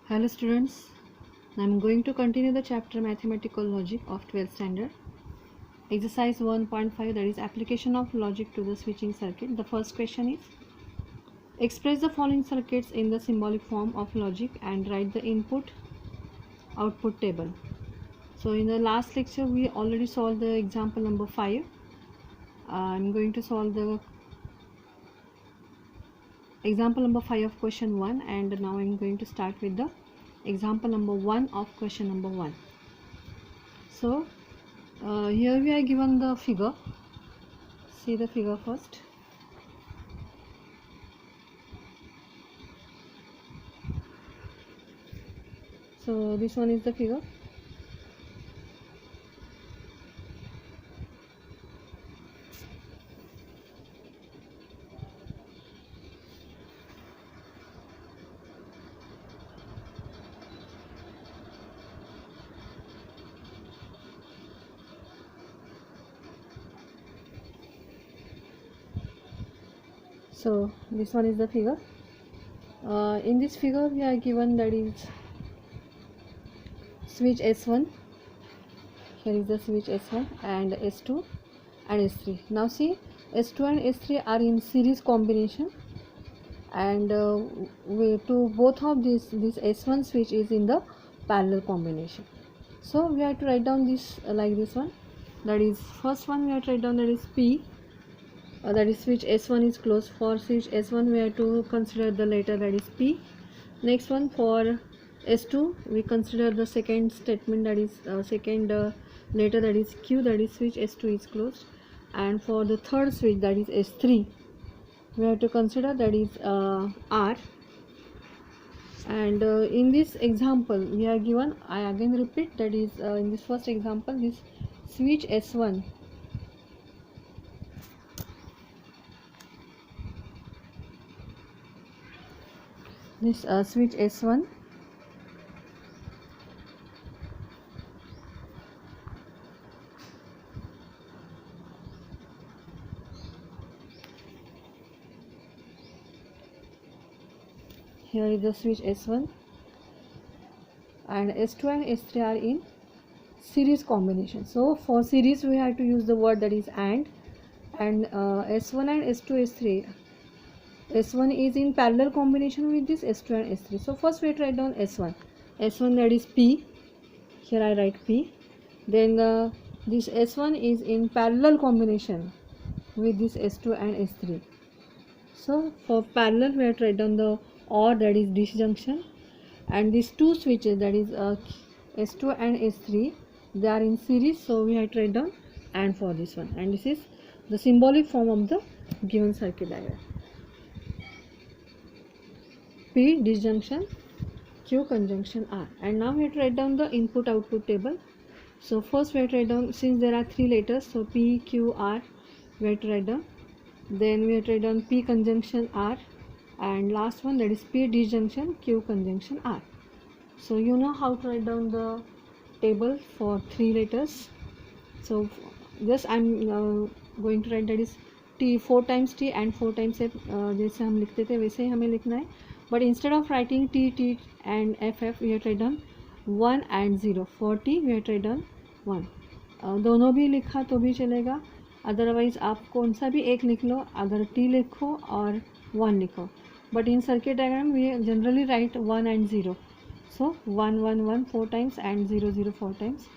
Hello students, I am going to continue the chapter Mathematical Logic of 12th standard. Exercise 1.5, that is application of logic to the switching circuit. The first question is, express the following circuits in the symbolic form of logic and write the input output table. So in the last lecture we already solved the example number 5. I am going to solve the example number 5 of question 1, and now I am going to start with the example number 1 of question number 1. So here we are given the figure. See the figure first. So this one is the figure. So this one is the figure. In this figure we are given, that is switch S1. Here is the switch S1 and S2 and S3. Now see, S2 and S3 are in series combination, and to both of this S1 switch is in the parallel combination. So we have to write down this like this one. That is, first one we have to write down, that is P. That is switch S1 is closed. For switch S1 we have to consider the letter, that is P. Next one, for S2 we consider the second statement, that is second letter, that is Q, that is switch S2 is closed. And for the third switch, that is S3, we have to consider, that is R. And in this example we are given, I again repeat, that is in this first example, this switch S1, this switch S1 here is the switch S1, and S2 and S3 are in series combination. So for series we have to use the word, that is and S1 and S2 S3, S1 is in parallel combination with this S2 and S3. So first we write down S1, that is P. Here I write P. Then this S1 is in parallel combination with this S2 and S3. So for parallel we have to write down the OR, that is disjunction. And these two switches, that is S2 and S3, they are in series, so we have to write down AND for this one. And this is the symbolic form of the given circuit diagram. P disjunction, Q conjunction R. And now we have to write down the input output table. So first we have to write down, since there are three letters, so P, Q, R we have to write down. Then we have to write down P conjunction R, and last one, that is P disjunction Q conjunction R. So you know how to write down the table for three letters. So this I am going to write, that is T 4 times T and 4 times F, जैसे हम लिखते थे वैसे ही हमें लिखना है. But instead of writing T, T and FF, we have to write down 1 and 0. For T we have to write down 1. दोनों भी लिखा तो भी चलेगा, अदरवाइज आप कौन सा भी एक लिख लो, अगर T लिखो और 1 लिखो. But in circuit diagram we generally write 1 and 0. So 1 1 1 4 times and 0 0 4 times.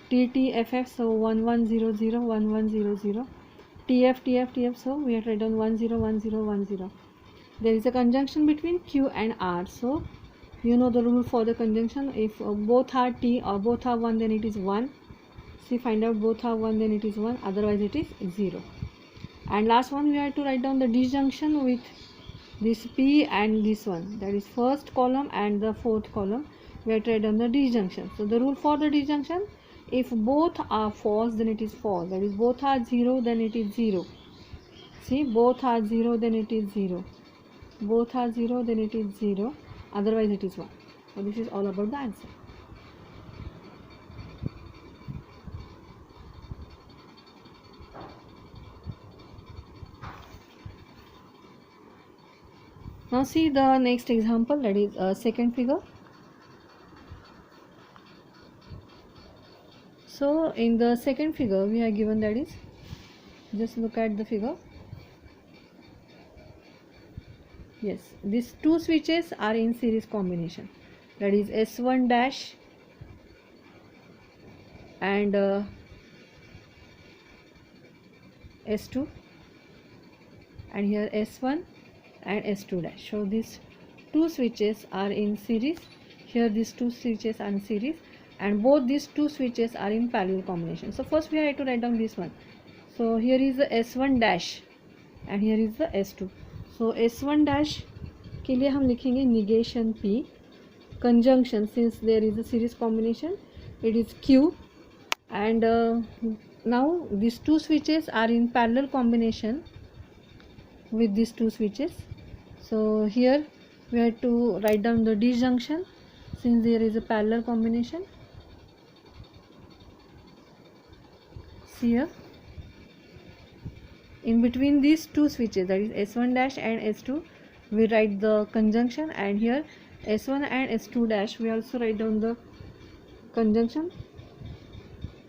T T F F, so 1 1 0 0 1 1 0 0. T F T F T F, so we have to write down 1 0 1 0 1 0. There is a conjunction between Q and R. So you know the rule for the conjunction. If both are T or both are 1, then it is 1. See, find out both are 1, then it is 1, otherwise it is 0. And last one, we have to write down the disjunction with this P and this one, that is first column and the fourth column. We have to write down the disjunction. So the rule for the disjunction, if both are false, then it is false. That is, both are 0, then it is 0. See, both are 0, then it is 0. Both are 0, then it is 0. Otherwise it is 1. So this is all about the answer. Now see the next example, that is second figure. So in the second figure we are given, that is, just look at the figure. Yes, these two switches are in series combination, that is S1 dash and S2, and here S1 and S2 dash. So these two switches are in series. Here these two switches are in series, and both these two switches are in parallel combination. So first we have to write down this one. So here is the S1 dash and here is the S2. So S1 dash के लिए हम लिखेंगे negation P, conjunction, since there is a series combination, it is Q, and now these two switches are in parallel combination with these two switches. So here we have to write down the disjunction since there is a parallel combination. See here, in between these two switches, that is S1 dash and S2, we write the conjunction, and here S1 and S2 dash we also write down the conjunction.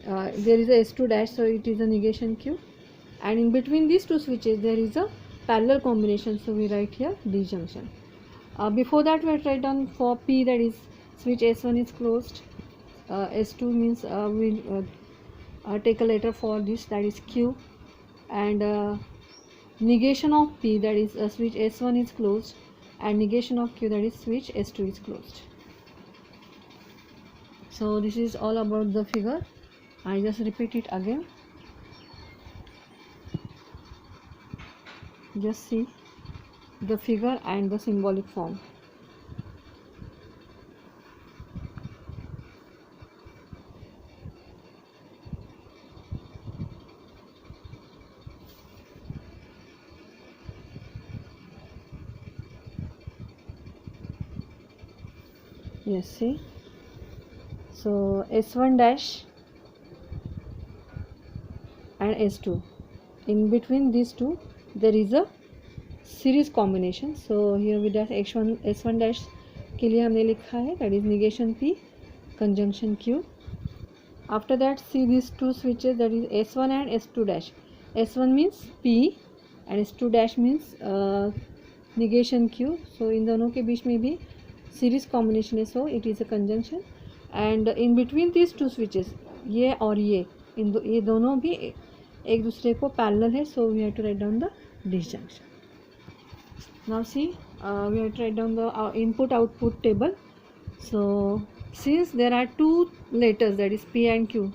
There is a S2 dash, so it is a negation Q, and in between these two switches there is a parallel combination, so we write here disjunction. Before that we have to write down for P, that is switch S1 is closed, S2 means we take a letter for this, that is Q, and negation of P, that is switch S1 is closed, and negation of Q, that is switch S2 is closed. So this is all about the figure. I just repeat it again. Just see the figure and the symbolic form. Yes, see. So S1 dash and S2, in between these two there is a series combination. So here we dash S1 dash के लिए हमने लिखा है, that is negation P, conjunction Q. After that, see these two switches, that is S1 and S2 dash. S1 means P and S2 dash means negation Q. So इन दोनों के बीच में भी series combination है, so it is a conjunction. And in between these two switches, ये और ये दोनों भी एक दूसरे को parallel है, so we have to write down the disjunction. Now see, we have to write down the input output table. So since there are two letters, that is P and Q,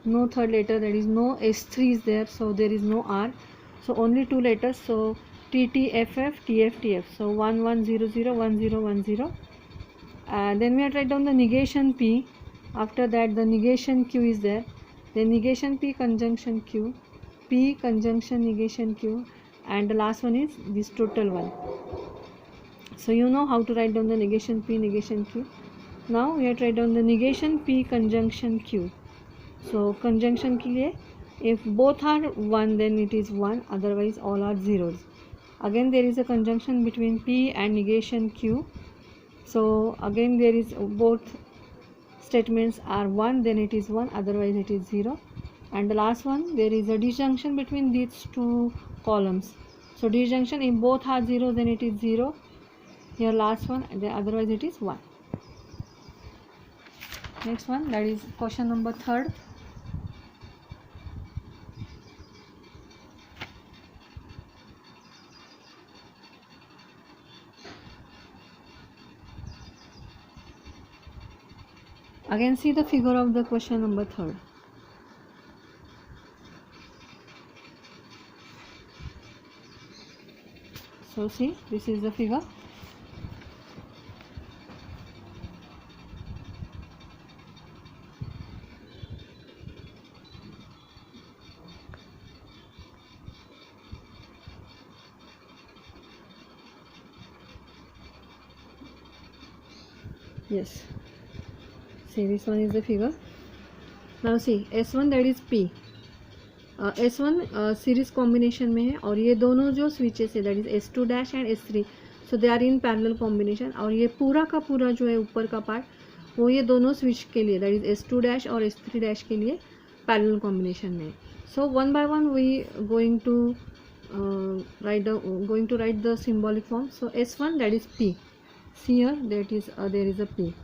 no third letter, that is no S3 is there, so there is no R, so only two letters, so TTFF, TFTF, so 1100, 1010. Then we have to write down the negation P. After that the negation Q is there, then negation P conjunction Q, P conjunction negation Q, and the last one is this total one. So you know how to write down the negation P, negation Q. Now we have to write down the negation P conjunction Q. So conjunction के लिए, if both are 1 then it is 1, otherwise all are zeros. Again there is a conjunction between P and negation Q. So again there is both statements are 1, then it is 1, otherwise it is 0. And the last one, there is a disjunction between these two columns. So disjunction, if both are 0 then it is 0. Here last one, then otherwise it is 1. Next one, that is question number 3rd. Again see the figure of the question number 3rd. So see, this is the figure. Yes, see this one is the figure. Now see S1, that is P. S1 series combination में है, और ये दोनों जो switches है, that is S2 dash and S3, so they are in parallel combination. और ये पूरा का पूरा जो है ऊपर का पार्ट, वो ये दोनों स्विच के लिए, दैट इज S2 डैश और S3 डैश के लिए पैरेलल कॉम्बिनेशन में. So one by one we going to write the symbolic form. So S1, that is P. See here, that is there is a P.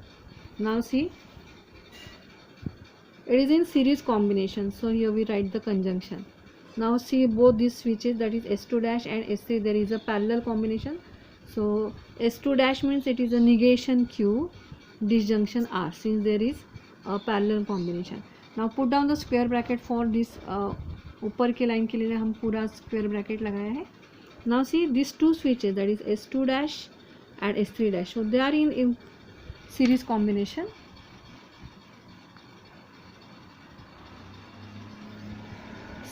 Now see, it is in series combination, so here we write the conjunction. Now see both these switches, that is S2 dash and S3, there is a parallel combination. So S2 dash means it is a negation Q, disjunction R, since there is a parallel combination. Now put down the square bracket for this. ऊपर के line के लिए हम पूरा square bracket लगाया है. Now see this two switches, that is S2 dash and S3 dash, so they are in series combination.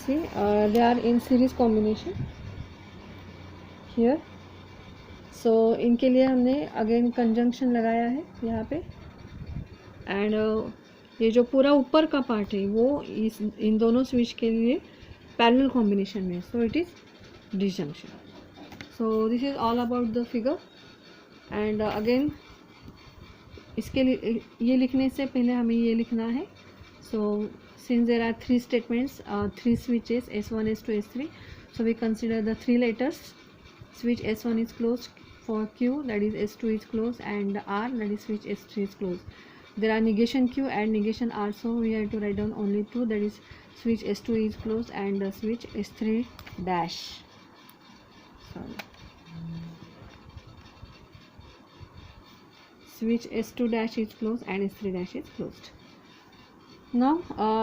See they are in series combination here. So इनके लिए हमने अगेन कंजंक्शन लगाया है यहाँ पे. एंड ये जो पूरा ऊपर का पार्ट है वो इन दोनों स्विच के लिए पैरेलल कॉम्बिनेशन में, सो it is disjunction. So this is all about the figure. And again इसके लिए ये लिखने से पहले हमें ये लिखना है. So since there are 3 statements, 3 switches S1, S2, S3, so we consider the 3 letters. Switch S1 is closed for Q, that is S2 is closed, and R, that is switch S3 is closed. There are negation Q and negation R, so we have to write down only 2, that is switch S2 is closed and switch S3 dash. Switch S2 dash is closed and S3 dash is closed. Now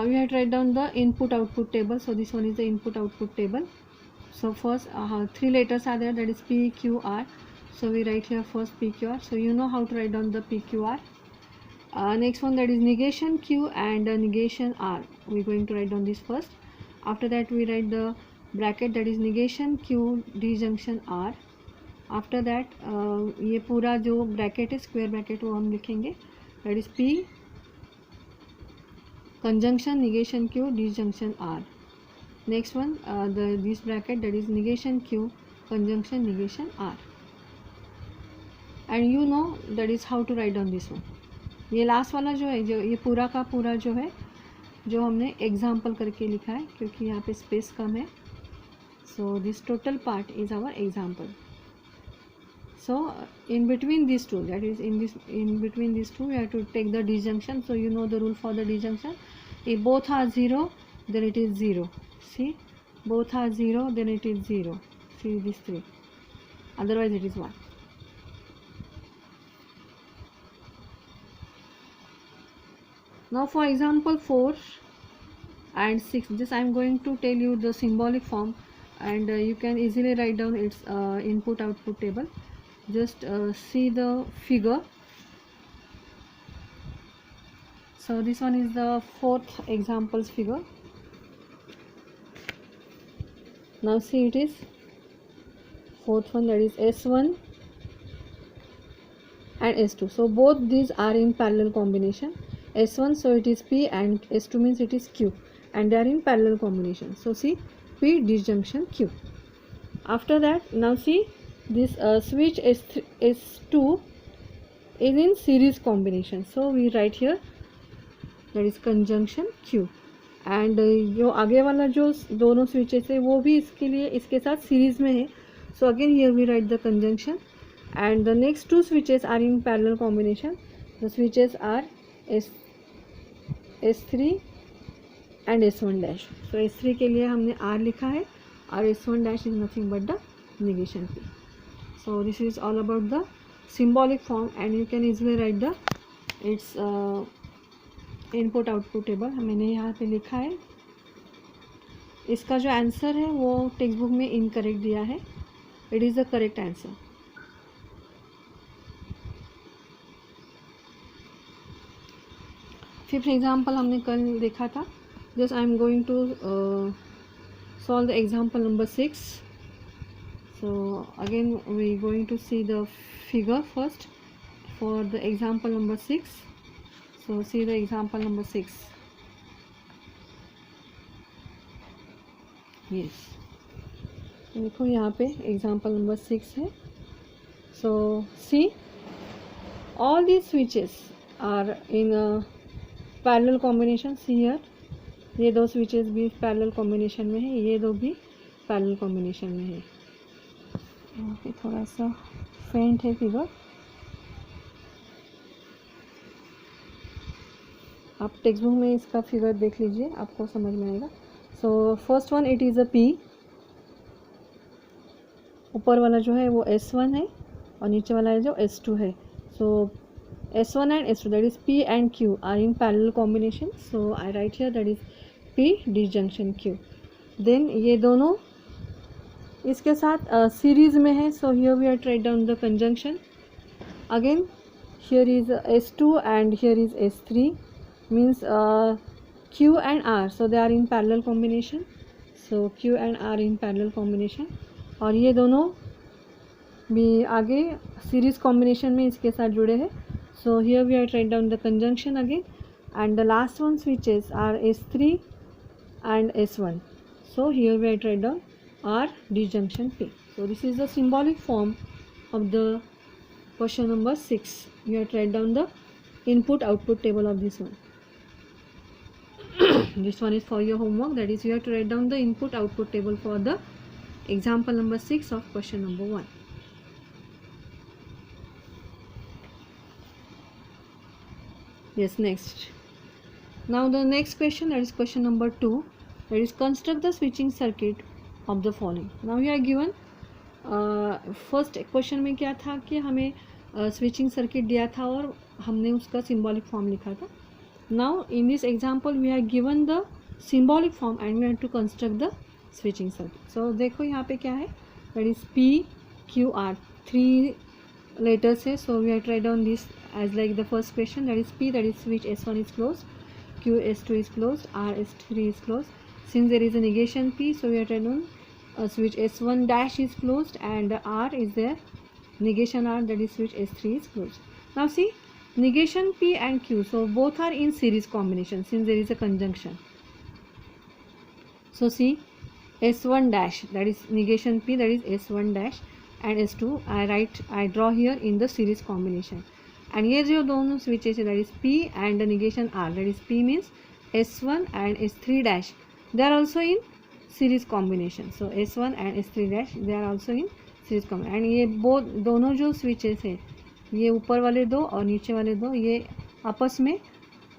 we have to write down the input output table. So this one is the input output table. So first 3 letters are there, that is P, Q, R. So we write here first P, Q, R. So you know how to write down the P, Q, R. Next one, that is negation Q and negation R. We are going to write down this first. After that we write the bracket, that is negation Q, disjunction R. After that ये पूरा जो bracket है square bracket वो हम लिखेंगे, that is P conjunction negation Q, disjunction R. Next one this bracket, that is negation Q, conjunction negation R. And you know that is how to write down this one. ये last वाला जो है, जो ये पूरा का पूरा जो है, जो हमने एग्जाम्पल करके लिखा है क्योंकि यहाँ पे स्पेस कम है. So this total part is our example. So in between this two, that is in between this two, you have to take the disjunction. So you know the rule for the disjunction. If both are 0 then it is 0. See, both are 0 then it is 0. See these 3, otherwise it is 1. Now for example 4 and 6, just I am going to tell you the symbolic form, and you can easily write down its input output table. Just see the figure. So this one is the 4th examples figure. Now see, it is 4th one, that is S1 and S2. So both these are in parallel combination. S1, so it is P, and S2 means it is Q, and they are in parallel combination. So see, P disjunction Q. After that, now see this switch S2 is in series combination. So we write here, that is conjunction Q. And जो आगे वाला जो दोनों switches है वो भी इसके लिए इसके साथ सीरीज में है. So again here we write the conjunction, and the next 2 switches are in parallel combination. The switches are S3 and S1 dash. So S3 के लिए हमने R लिखा है और S1 dash is nothing but the negation P. So this is all about the symbolic form, and you can easily write the its input output table. मैंने यहाँ पे लिखा है. इसका जो आंसर है वो टेक्स्ट बुक में इनकरेक्ट दिया है. It is the correct answer. Fifth example हमने कल देखा था. Just I am going to solve the example number 6. So again we going to see the figure first for the example number 6. So see the example number 6. Yes, देखो यहाँ पे example number 6 है. So see, all these switches are in a parallel combination. See here, ये दो switches भी parallel combination में है, ये दो भी पैरेलल कॉम्बिनेशन में है। यहाँ पे थोड़ा सा फेंट है फिगर, आप टेक्स्ट बुक में इसका फिगर देख लीजिए, आपको समझ में आएगा। So first one it is a P, ऊपर वाला जो है वो S1 है और नीचे वाला है जो S2 है। सो S1 and S2 that is P and Q are in parallel combination, so I write here that is P disjunction Q. Then ये दोनों इसके साथ सीरीज में है, so here we are write down the conjunction. Again here is S2 and here is S3, means Q and R, so they are in parallel combination. So Q and R in parallel combination. और ये दोनों भी आगे series combination में इसके साथ जुड़े हैं। So here we are write down the conjunction again, and the last one switches are S3 and S1. So here we are write down R disjunction P. So this is the symbolic form of the question number 6. You have to write down the input output table of this one. This one is for your homework, that is you have to write down the input output table for the example number 6 of question number 1. Yes, next. Now the next question, that is question number 2, that is construct the switching circuit of the following. Now we are given first question में क्या था कि हमें switching circuit दिया था और हमने उसका सिंबॉलिक फॉर्म लिखा था. Now in this example we have given the symbolic form and we have to construct the switching circuit. So देखो यहाँ पे क्या है, दैट इज PQR, 3 letters है. So we have try down this as like the first question, that is P, that is switch S1 is closed, Q S2 is closed, R S3 is closed. Since there is a negation P, so we are trying on switch S1 dash is closed and R is there, negation R, that is switch S3 is closed. Now see, negation P and Q, so both are in series combination since there is a conjunction. So see, S1 dash, that is negation P, that is S1 dash, and S2 I draw here in the series combination. And ये जो दोनों switches है, that is P and the negation R, that is P means S1 and S3 dash, they are also in series combination. So S1 and S3 dash, they are also in series combination. And ये दोनों जो switches है, ये ऊपर वाले दो और नीचे वाले दो, ये आपस में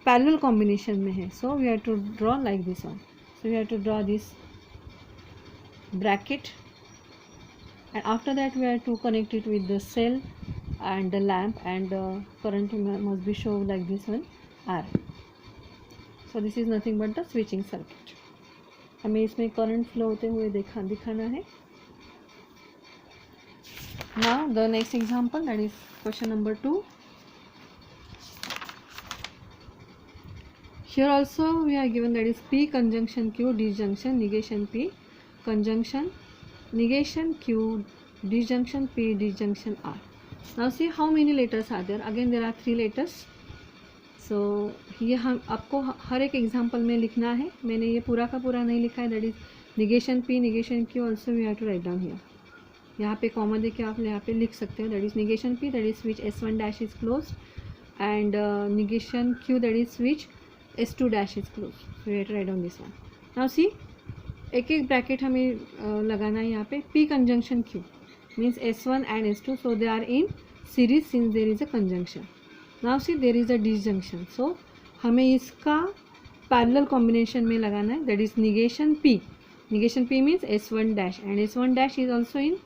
parallel combination में है. So we have to draw like this one. So we have to draw this bracket, and after that we have to connect it with the cell and the lamp, and current must be shown like this one, R. So this is nothing but the switching circuit. हमें इसमें current flow होते हुए दिखाना है. Now the next example, that is question number 2. Here also we are given, that is P conjunction Q disjunction negation P conjunction negation Q disjunction P disjunction R. Now see how many letters are there. Again there are 3 letters. So ये हम आपको हर एक example में लिखना है. मैंने ये पूरा का पूरा नहीं लिखा है. That is negation P negation Q also we have to write down here. यहाँ पे कॉमन दे के आप यहाँ पे लिख सकते हो. That is negation P, that is switch S1 dash is close, and negation Q, that is switch S2 dash is close. So we have to write down this one. Now see, एक एक bracket हमें लगाना है यहाँ पे. P conjunction Q means S1 and S2, so they are in series since there is a conjunction. Now see, there is a disjunction, so हमें इसका parallel combination में लगाना है. That is negation P. Negation P means S1 dash, and S1 dash is also in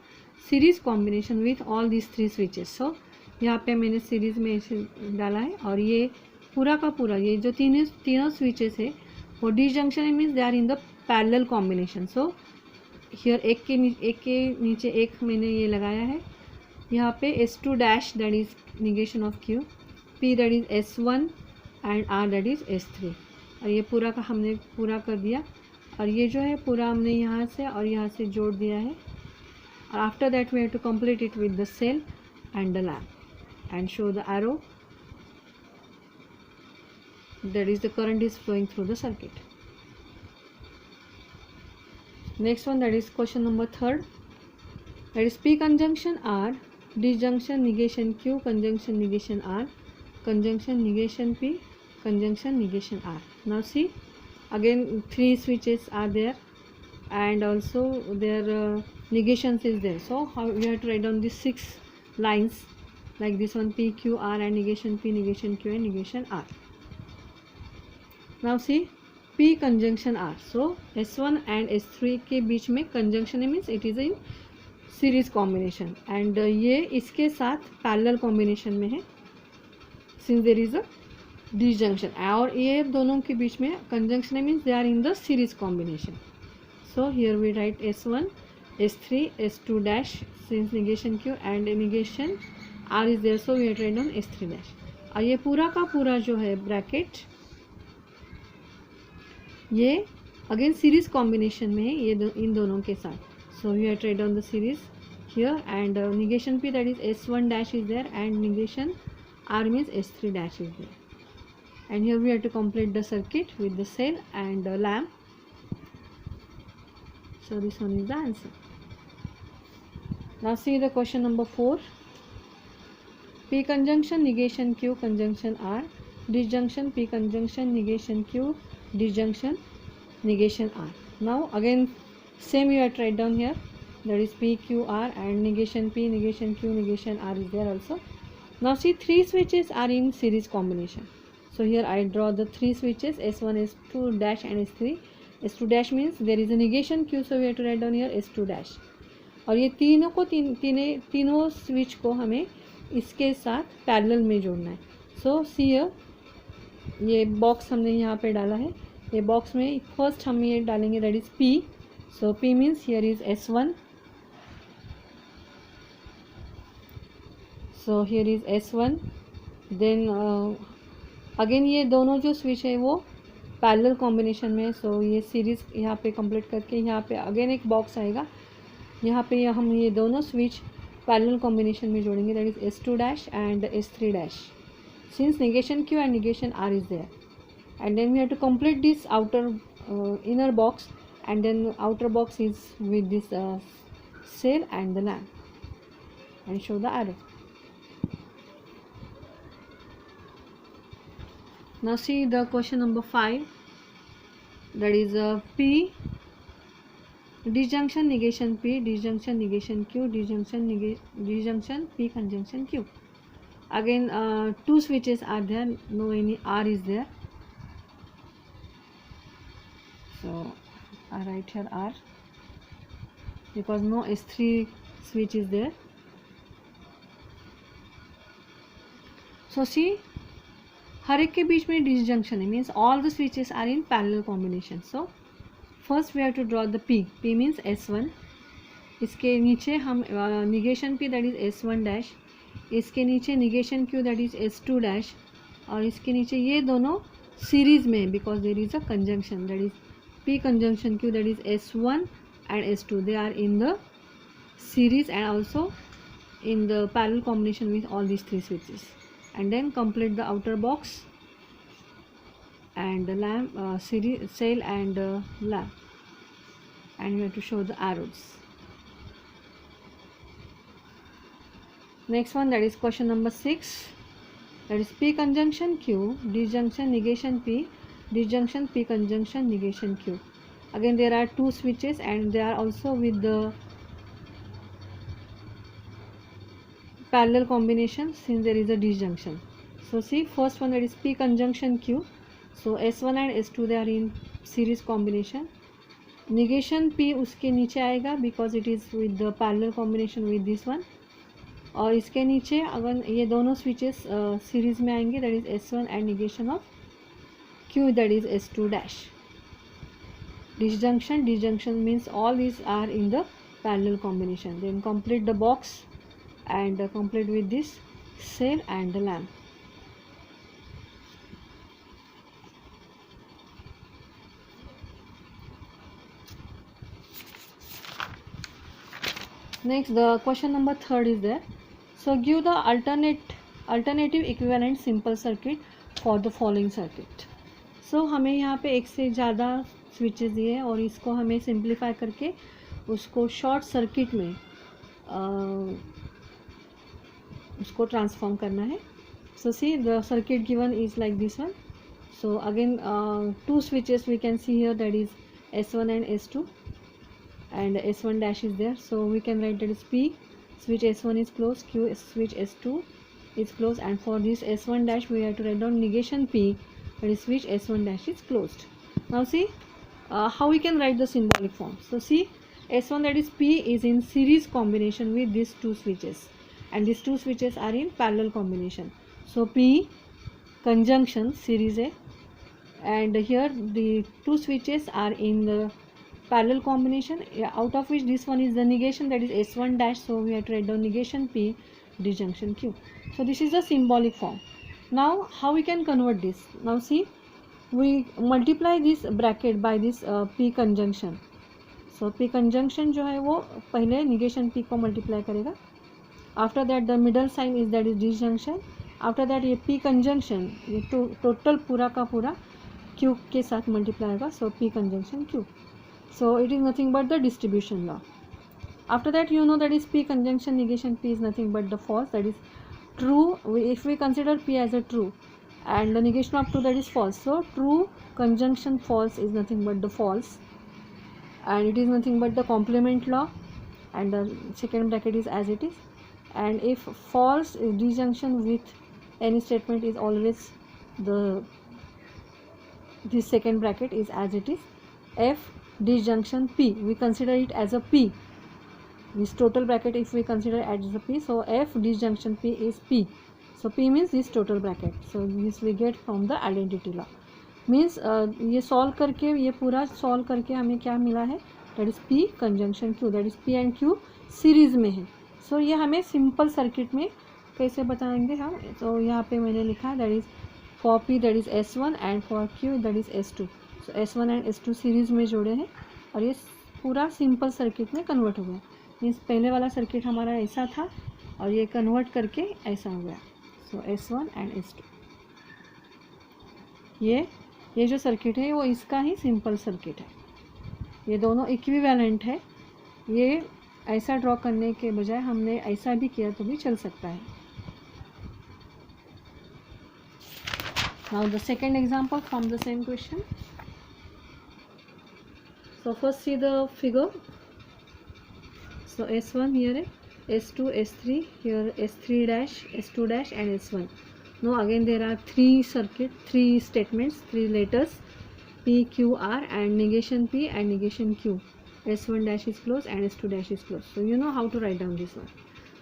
series combination with all these 3 switches. So यहाँ पे मैंने series में ऐसे डाला है, और ये पूरा का पूरा ये जो तीनों switches है वो disjunction means they are in the parallel combination. So here एक के नीचे एक मैंने ये लगाया है. यहाँ पे S2 dash, that is negation of Q, P, that is S1, and R, that is S3. और ये पूरा का हमने पूरा कर दिया, और ये जो है पूरा हमने यहाँ से और यहाँ से जोड़ दिया है. और after that we have to complete it with the cell and the lamp and show the arrow, that is the current is flowing through the circuit. Next one, that is question number 3rd, that is P conjunction R disjunction negation Q conjunction negation R conjunction negation P conjunction negation R. Now see, again 3 switches are there, and also their negations is there. So how we have to write down these 6 lines like this one, P, Q, R, and negation P, negation Q, and negation R. Now see P conjunction R. So S1 and S3 के बीच में conjunction है, means it is in series combination, and ये इसके साथ parallel combination में है since there is a disjunction, और ये दोनों के बीच में conjunction है means they are in the series combination. So here we write S1, S3, S2 dash since negation Q and negation R is there, so we have to write down S3 dash. और ये पूरा का पूरा जो है bracket ये again series combination में है ये इन दोनों के साथ. So we have to write down the series here, and negation P that is S1 dash is there, and negation R means S3 dash is there. And here we have to complete the circuit with the cell and lamp. So this one is the answer. Now see the question number 4. P conjunction negation Q conjunction R, disjunction P conjunction negation Q, disjunction negation R. Now again same you have to write down here, that is P, Q, R, and negation P, negation Q, negation R is there also. Now see 3 switches are in series combination. So here I draw the 3 switches, S1, S2 dash and S3. S2 dash means there is a negation Q, so we have to write down here S2 dash. और ये तीनों को तीनों switch को हमें इसके साथ parallel में जोड़ना है. सो सी ये बॉक्स हमने यहाँ पे डाला है. ये बॉक्स में फर्स्ट हम ये डालेंगे that is P. So P means here is S1. So here is S1. Then again ये दोनों जो स्विच है वो पैरेलल कॉम्बिनेशन में. सो ये सीरीज यहाँ पे कंप्लीट करके यहाँ पे अगेन एक बॉक्स आएगा. यहाँ पे हम ये दोनों स्विच पैरेलल कॉम्बिनेशन में जोड़ेंगे, that is S2 dash and S3 dash since negation Q and negation R is there. And then we have to complete this outer inner box, and then outer box is with this cell and the lamp, and show the arrow. Now see the question number 5, that is P disjunction negation P, disjunction negation Q, disjunction P conjunction Q. Again 2 switches are there, no any R is there, so I write here R because no S3 switch is there. So see हर एक के बीच में disjunction है, means all the switches are in parallel combination. So first we have to draw the P. P means S1. इसके नीचे हम negation P that is S1 dash, इसके नीचे negation Q that is S2 dash, और इसके नीचे ये दोनों सीरीज में because there is a conjunction, that is P conjunction Q that is S1 and S2. They are in the series and also in the parallel combination with all these 3 switches. And then complete the outer box and the lamp, series, cell and lamp, and we have to show the arrows. Next one, that is question number 6, that is P conjunction Q, disjunction negation P, disjunction P conjunction negation Q. Again there are 2 switches and they are also with the parallel combination since there is a disjunction. So see first one, that is P conjunction Q. So S1 and S2 they are in series combination. Negation P उसके नीचे आएगा because it is with the parallel combination with this one. और इसके नीचे अगर ये दोनों switches series में आएंगे, that is S1 and negation of Q that is S2 dash. Disjunction means all these are in the parallel combination. Then complete the box and complete with this cell and the lamp. Next the question number 3 is there. So give the alternative equivalent simple circuit for the following circuit. So हमें यहाँ पे एक से ज़्यादा switches दिए हैं और इसको हमें सिंप्लीफाई करके उसको शॉर्ट सर्किट में उसको ट्रांसफॉर्म करना है. So see the circuit given is like this one. So again, two switches we can see here, that is S1 and S2, and S1 dash is there, so we can write that is P switch S1 is closed, Q switch S2 is closed, and for this S1 dash we have to write down negation P, that is switch S1 dash is closed. Now see how we can write the symbolic form. So see, S1 that is P is in series combination with these two switches, and these two switches are in parallel combination. So P conjunction series A, and here the two switches are in the parallel combination, out of which this one is the negation, that is S1 dash, so we have to write down negation P disjunction Q. So this is the symbolic form. Now how we can convert this? Now see, we multiply this bracket by this P conjunction. So P conjunction जो है वो पहले negation P को multiply करेगा. After that the middle sign is that is disjunction. After that ये P conjunction ये total पूरा का पूरा Q के साथ multiply होगा. So P conjunction Q. So it is nothing but the distribution law. After that you know that is P conjunction negation P is nothing but the false, that is true. If we consider P as a true and the negation of true, that is false, so true conjunction false is nothing but the false, and it is nothing but the complement law, and the second bracket is as it is. And if false disjunction with any statement is always the this second bracket is as it is. F disjunction P, we consider it as a P, this total bracket if we consider as a P, so F disjunction P is P, so P means this total bracket. So this we get from the identity law. Means ये solve करके, ये पूरा solve करके हमें क्या मिला है, that is P conjunction Q, that is P and Q series में है. सो ये हमें सिंपल सर्किट में कैसे बताएंगे हम. तो यहाँ पे मैंने लिखा है that is for P that is S1 and for Q that is S2. So S1 and S2 series में जोड़े हैं और ये पूरा सिंपल सर्किट में कन्वर्ट हो गया. मीन्स पहले वाला सर्किट हमारा ऐसा था और ये कन्वर्ट करके ऐसा हो गया. सो S1 एंड S2, ये जो सर्किट है वो इसका ही सिंपल सर्किट है. ये दोनों इक्विवेलेंट है. ये ऐसा ड्रॉ करने के बजाय हमने ऐसा भी किया तो भी चल सकता है. Now the second example from the same question. So first see the figure. So S1 here, S2, S3 here, S3 dash, S2 dash and S1. Now again there are three statements, three letters P, Q, R and negation P and negation Q. S1 dash is closed and S2 dash is closed. So you know how to write down this one.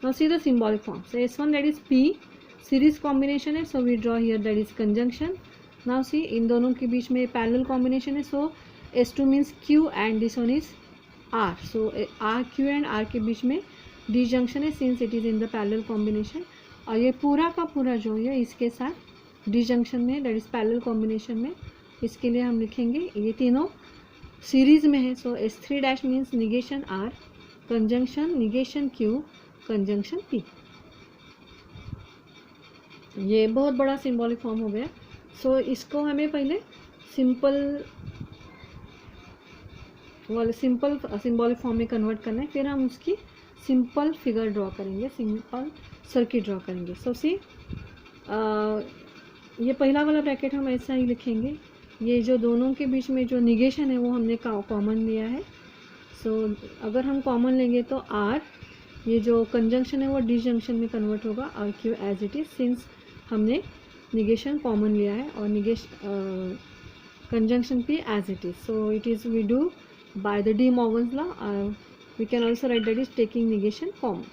Now see the symbolic form. So S1 that is P series combination है, so we draw here that is conjunction. Now see इन दोनों के बीच में parallel combination है, so S2 means Q and this one is R. So R, Q and R के बीच में disjunction है since it is in the parallel combination. और ये पूरा का पूरा जो है इसके साथ disjunction में, that is parallel combination में, इसके लिए हम लिखेंगे ये तीनों सीरीज में है. सो S3 dash means negation R, conjunction negation Q, conjunction P. ये बहुत बड़ा सिंबॉलिक फॉर्म हो गया. सो इसको हमें पहले सिंपल सिंबॉलिक फॉर्म में कन्वर्ट करना है, फिर हम उसकी सिंपल फिगर ड्रॉ करेंगे, सिंपल सर्किट ड्रॉ करेंगे. सो सी ये पहला वाला ब्रैकेट हम ऐसा ही लिखेंगे. ये जो दोनों के बीच में जो निगेशन है वो हमने कॉमन लिया है. सो अगर हम कॉमन लेंगे तो R, ये जो कंजंक्शन है वो डिसजंक्शन में कन्वर्ट होगा और Q as it is since हमने निगेशन कॉमन लिया है और negation conjunction P as it is. So it is we do by the De Morgan's law. We can also write that is taking negation common.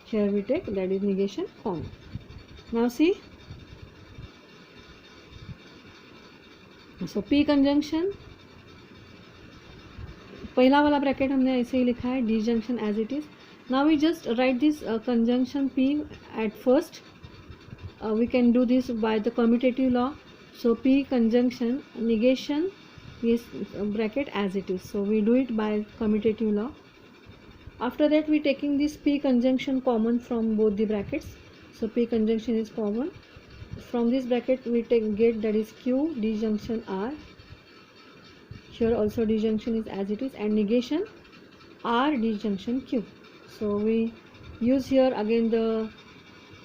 Here we take that is negation common. Now see, so P conjunction पहला वाला bracket हमने ऐसे ही लिखा है, disjunction as it is. Now we just write this conjunction P at first. We can do this by the commutative law. So P conjunction negation is bracket as it is. So we do it by commutative law. After that we taking this P conjunction common from both the brackets. So P conjunction is common. From this bracket we get that is Q disjunction R. Here also disjunction is as it is and negation R disjunction Q. So we use here again the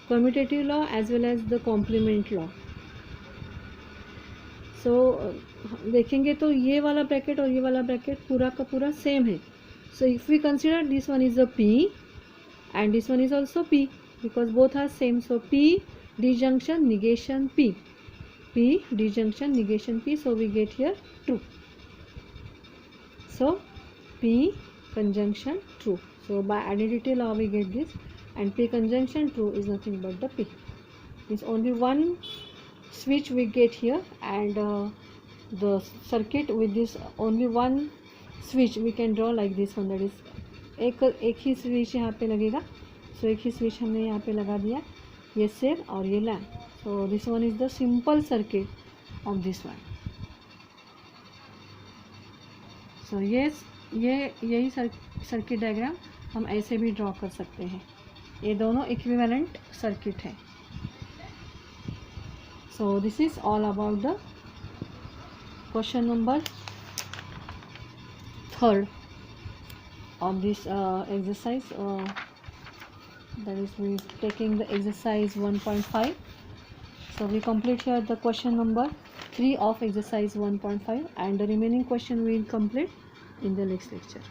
commutative law as well as the complement law. So देखेंगे तो ये वाला bracket और ये वाला bracket पूरा का पूरा सेम है. So if we consider this one is a P and this one is also P because both are same. So P disjunction negation P. P disjunction negation P. So we get here true. So P conjunction true. So by identity law we get this, and P conjunction true is nothing but the P. Means only one switch we get here, and the circuit with this only one switch we can draw like this one, that is एक ही switch यहाँ पे लगेगा. सो एक ही switch हमने यहाँ पे लगा दिया, ये सेल और ये lamp. So this one is the simple circuit of this one. So यही सर्किट डायग्राम हम ऐसे भी ड्रॉ कर सकते हैं. ये दोनों इक्विवेलेंट सर्किट है. So this is all about the question number 3 of this exercise. That is, we taking the exercise 1.5. So we complete here the question number 3 of exercise 1.5, and the remaining question we will complete in the next lecture.